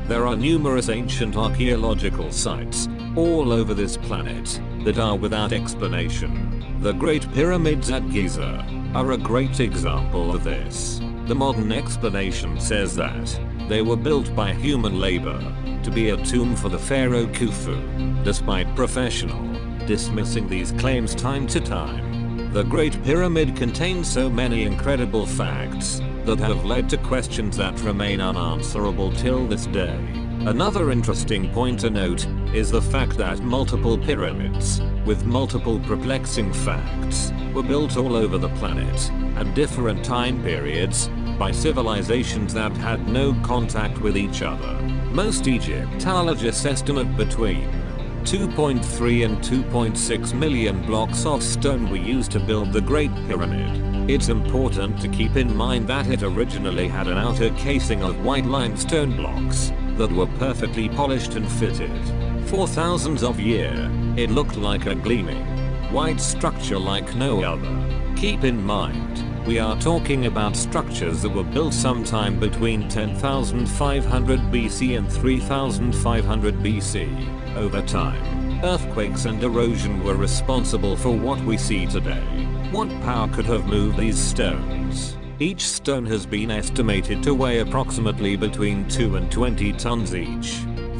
There are numerous ancient archaeological sites all over this planet that are without explanation. The Great Pyramids at Giza are a great example of this. The modern explanation says that they were built by human labor to be a tomb for the pharaoh Khufu. Despite professional dismissing these claims time to time, the Great Pyramid contains so many incredible facts that have led to questions that remain unanswerable till this day. Another interesting point to note is the fact that multiple pyramids, with multiple perplexing facts, were built all over the planet at different time periods by civilizations that had no contact with each other. Most Egyptologists estimate between 2.3 and 2.6 million blocks of stone were used to build the Great Pyramid. It's important to keep in mind that it originally had an outer casing of white limestone blocks that were perfectly polished and fitted. For thousands of years, it looked like a gleaming, white structure like no other. Keep in mind, we are talking about structures that were built sometime between 10,500 BC and 3,500 BC. Over time, earthquakes and erosion were responsible for what we see today. What power could have moved these stones? Each stone has been estimated to weigh approximately between 2 and 20 tons each.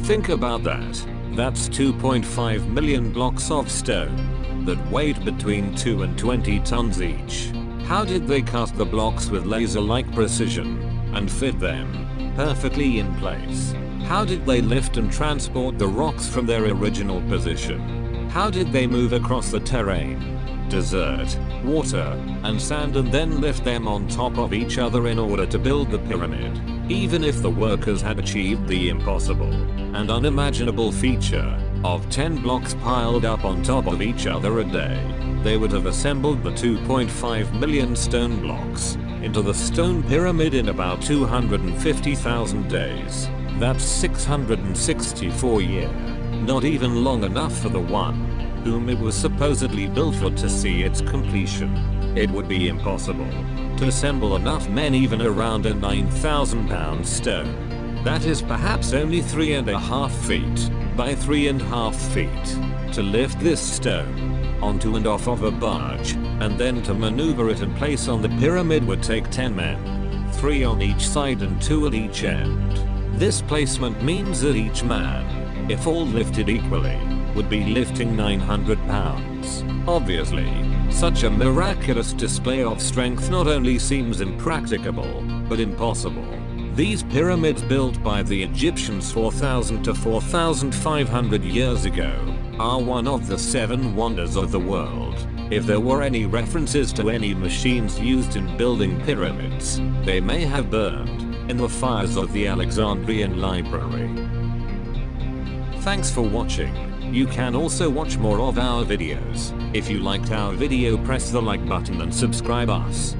Think about that. That's 2.5 million blocks of stone that weighed between 2 and 20 tons each. How did they cast the blocks with laser-like precision and fit them perfectly in place? How did they lift and transport the rocks from their original position? How did they move across the terrain, desert, water, and sand and then lift them on top of each other in order to build the pyramid? Even if the workers had achieved the impossible and unimaginable feature of 10 blocks piled up on top of each other a day, they would have assembled the 2.5 million stone blocks into the stone pyramid in about 250,000 days. That's 664 years. Not even long enough for the one whom it was supposedly built for to see its completion. It would be impossible to assemble enough men even around a 9,000 pound stone. That is perhaps only 3.5 feet by 3.5 feet. To lift this stone onto and off of a barge, and then to maneuver it in place on the pyramid would take 10 men, 3 on each side and 2 at each end. This placement means that each man, if all lifted equally, would be lifting 900 pounds. Obviously, such a miraculous display of strength not only seems impracticable, but impossible. These pyramids built by the Egyptians 4,000 to 4,500 years ago are one of the 7 wonders of the world. If there were any references to any machines used in building pyramids, they may have burned in the fires of the Alexandrian library. Thanks for watching. You can also watch more of our videos. If you liked our video, press the like button and subscribe us.